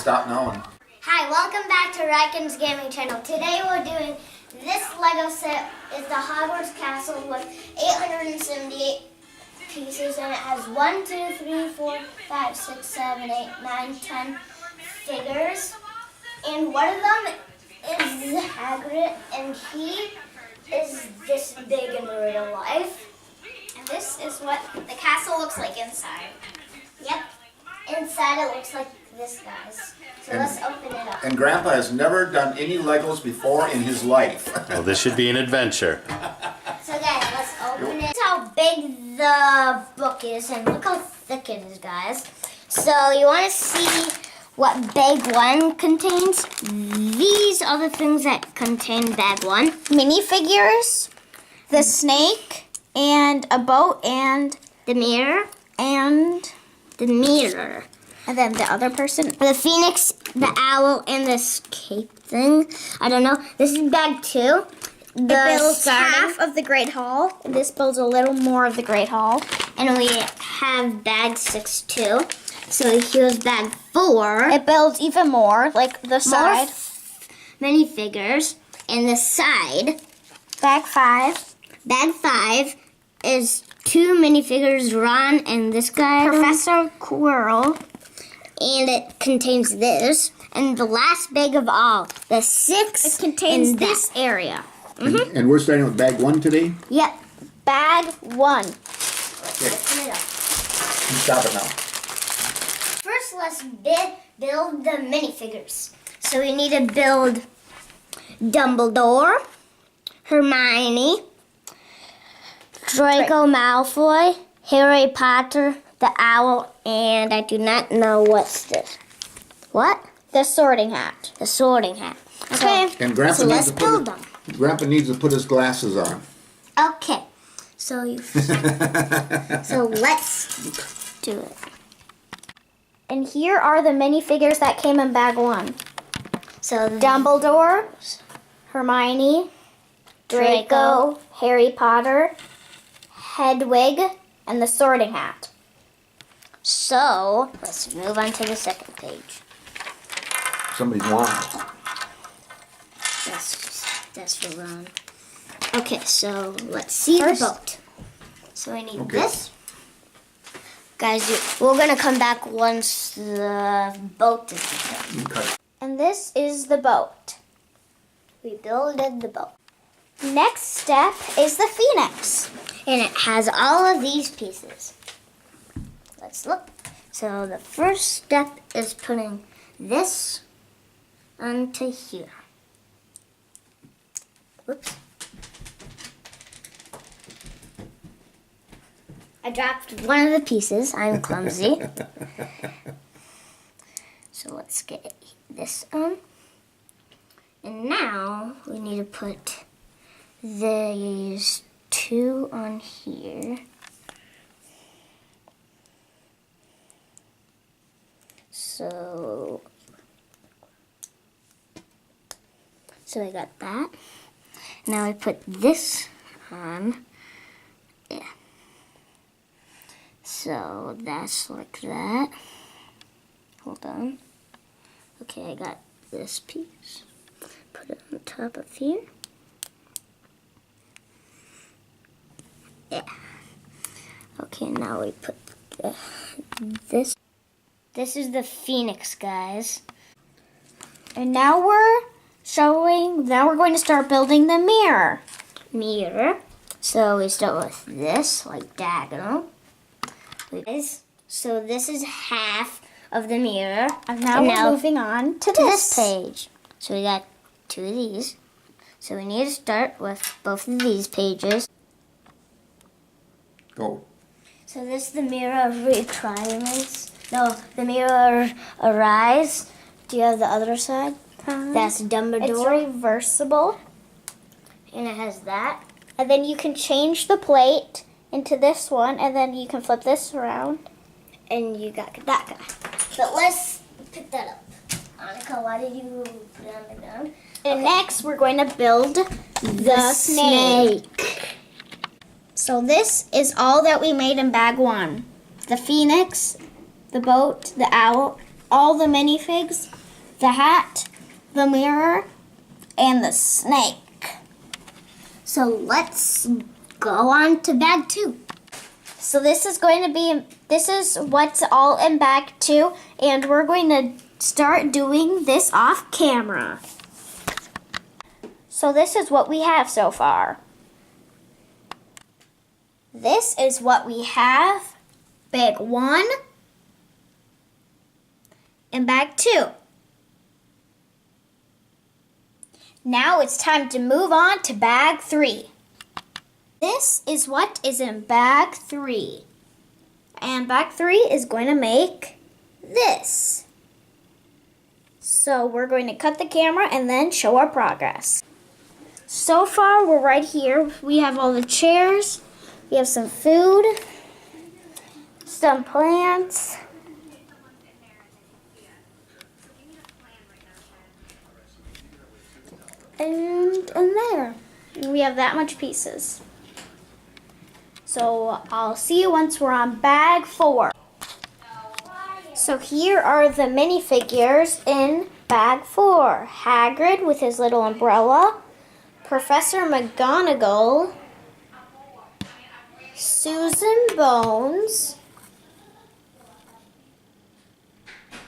stop now. Hi, welcome back to Ryken's Gaming Channel. Today we're doing this Lego set. It's the Hogwarts Castle with 878 pieces, and it has 1, 2, 3, 4, 5, 6, 7, 8, 9, 10 figures. And one of them is Hagrid, and he is this big in real life. And this is what the castle looks like inside. Yep. Inside it looks like this, guys. So let's open it up. And Grandpa has never done any Legos before in his life. Well, this should be an adventure. So guys, let's open it. This is how big the book is, and look how thick it is, guys. So you want to see what bag 1 contains? These are the things that contain bag 1. Minifigures, the snake, and a boat, and The mirror, and the mirror. and then the other person. The phoenix, the owl, and this cape thing. I don't know. This is bag 2. It builds half of the Great Hall. And this builds a little more of the Great Hall. And we have bag 6 too. So here's bag 4. It builds even more, like the side. Minifigures. And the side. Bag 5. Bag 5 is 2 minifigures, Ron and this guy. Professor Quirrell. And it contains this. And the last bag of all, the 6. It contains in this area. And we're starting with bag 1 today? Yep. Bag 1. Open it up. Stop it now. First, let's build the minifigures. So we need to build Dumbledore, Hermione, Draco Malfoy, Harry Potter, the owl, and I do not know what's this. What? The sorting hat. The sorting hat. Okay. And Grandpa So let's needs to build put them. Grandpa needs to put his glasses on. Okay. So let's do it. And here are the minifigures that came in bag 1. So Dumbledore, Hermione, Draco, Harry Potter, Hedwig, and the sorting hat. So let's move on to the second page. Somebody's wand. That's for Ron. Okay, so let's see First- the boat. So we need Okay. this. Guys, we're gonna come back once the boat is done. Okay. And this is the boat. We builded the boat. Next step is the phoenix. And it has all of these pieces. Let's look. So the first step is putting this onto here. Whoops. I dropped one of the pieces. I'm clumsy. So let's get this on. And now we need to put these 2 on here. So I got that. Now I put this on. Yeah. So that's like that. Hold on. Okay, I got this piece. Put it on top of here. Yeah. Okay, now we put this. This is the phoenix, guys. And now we're going to start building the mirror. Mirror. So we start with this, like diagonal. So this is half of the mirror. And now we're moving on to this page. So we got 2 of these. So we need to start with both of these pages. Go. So this is the mirror of requirements. No, the mirror arise. Do you have the other side? That's It's Dumbledore. reversible. And it has that. And then you can change the plate into this one, and then you can flip this around. And you got that guy. But let's pick that up. Annika, why did you put it on the ground? And next, we're going to build the snake. So this is all that we made in bag one. The phoenix, the boat, the owl, all the minifigs, the hat, the mirror, and the snake. So let's go on to bag 2. So this is what's all in bag 2, and we're going to start doing this off camera. So this is what we have so far. This is what we have, bag 1 and bag 2. Now it's time to move on to bag 3. This is what is in bag 3. And bag 3 is going to make this. So we're going to cut the camera and then show our progress. So far we're right here. We have all the chairs. We have some food, some plants, and there. And we have that much pieces. So I'll see you once we're on bag 4. So here are the minifigures in bag 4. Hagrid with his little umbrella, Professor McGonagall, Susan Bones,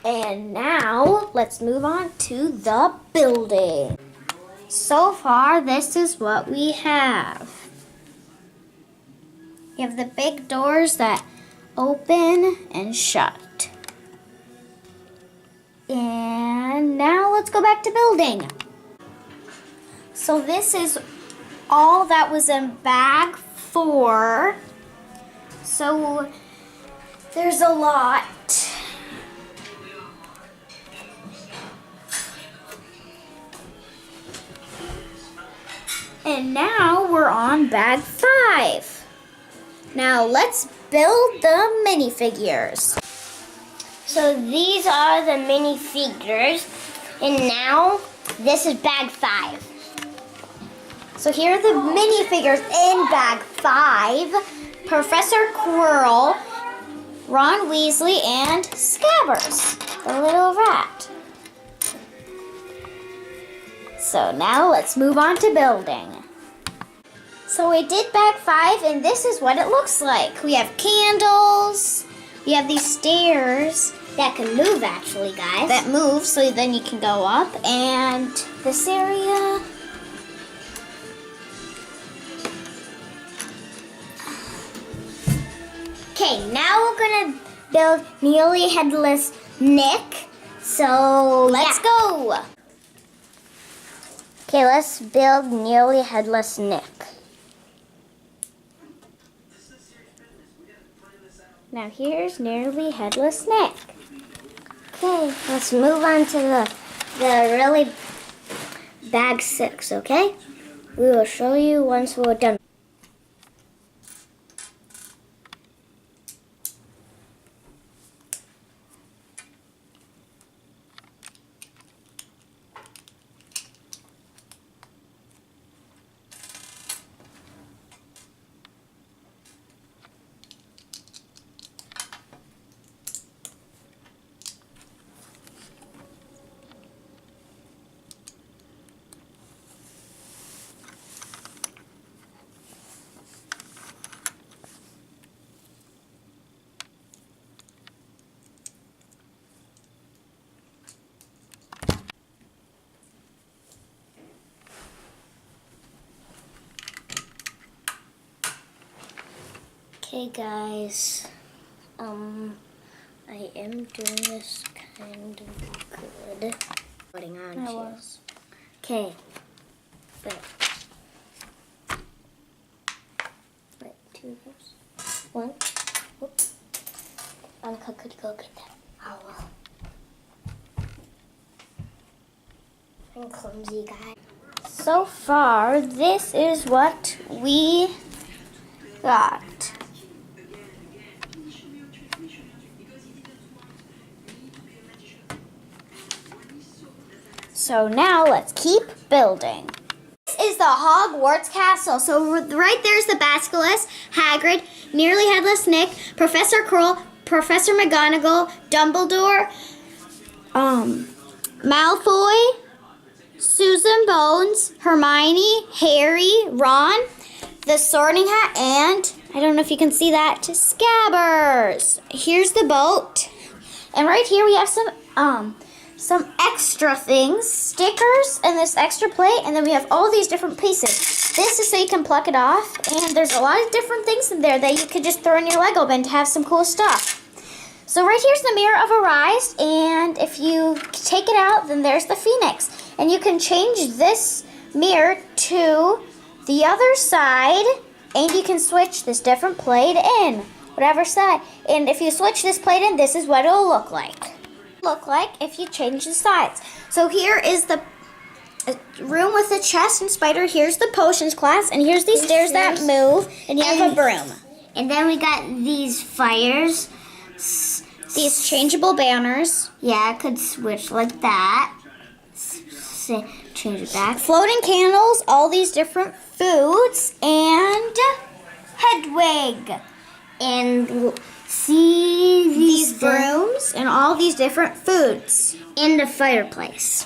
and now let's move on to the building. So far, this is what we have. You have the big doors that open and shut. And now let's go back to building. So this is all that was in bag 4. So there's a lot. And now we're on bag 5. Now let's build the minifigures. So these are the minifigures, and now this is bag 5. So here are the minifigures in bag 5. Professor Quirrell, Ron Weasley, and Scabbers, the little rat. So now let's move on to building. So we did bag 5, and this is what it looks like. We have candles. We have these stairs That can move actually, guys. that move, so then you can go up. And this area. Okay, now we're gonna build Nearly Headless Nick. So Let's go. Okay, let's build Nearly Headless Nick. Now here's Nearly Headless Nick. Okay, let's move on to the really bag 6, okay? We will show you once we're done. Okay, guys, I am doing this kind of good. Putting on shoes. Okay, wait, 2 of those. 1. Whoops. Annika, could you go get that? I will. I'm clumsy, guy. So far, this is what we got. So now let's keep building. This is the Hogwarts castle. So right there's the Basilisk, Hagrid, Nearly Headless Nick, Professor Quirrell, Professor McGonagall, Dumbledore, Malfoy, Susan Bones, Hermione, Harry, Ron, the Sorting Hat, and I don't know if you can see that, Scabbers. Here's the boat, and right here we have some extra things, stickers, and this extra plate, and then we have all these different pieces. This is so you can pluck it off, and there's a lot of different things in there that you could just throw in your Lego bin to have some cool stuff. So right here's the Mirror of Arise, and if you take it out, then there's the Phoenix. And you can change this mirror to the other side, and you can switch this different plate in, whatever side. And if you switch this plate in, this is what it'll look like. If you change the sides. So here is the room with the chest and spider. Here's the potions class, and here's these stairs that move, and you have a broom. And then we got these fires. These changeable banners. Yeah, I could switch like that. Change it back. Floating candles, all these different foods, and Hedwig. And see These brooms and all these different foods. in the fireplace.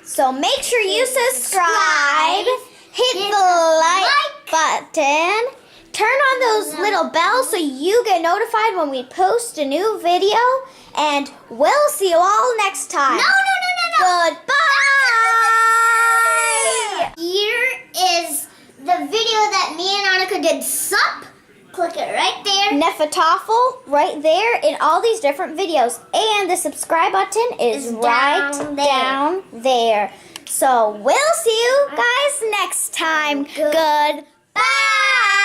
So make sure you subscribe, hit the like button, turn on those little bells so you get notified when we post a new video, and we'll see you all next time. No. Goodbye! Here is the video that me and Annika did sup. Click it right there. Nefertafel right there in all these different videos. And the subscribe button is right down there. So we'll see you guys next time. Goodbye!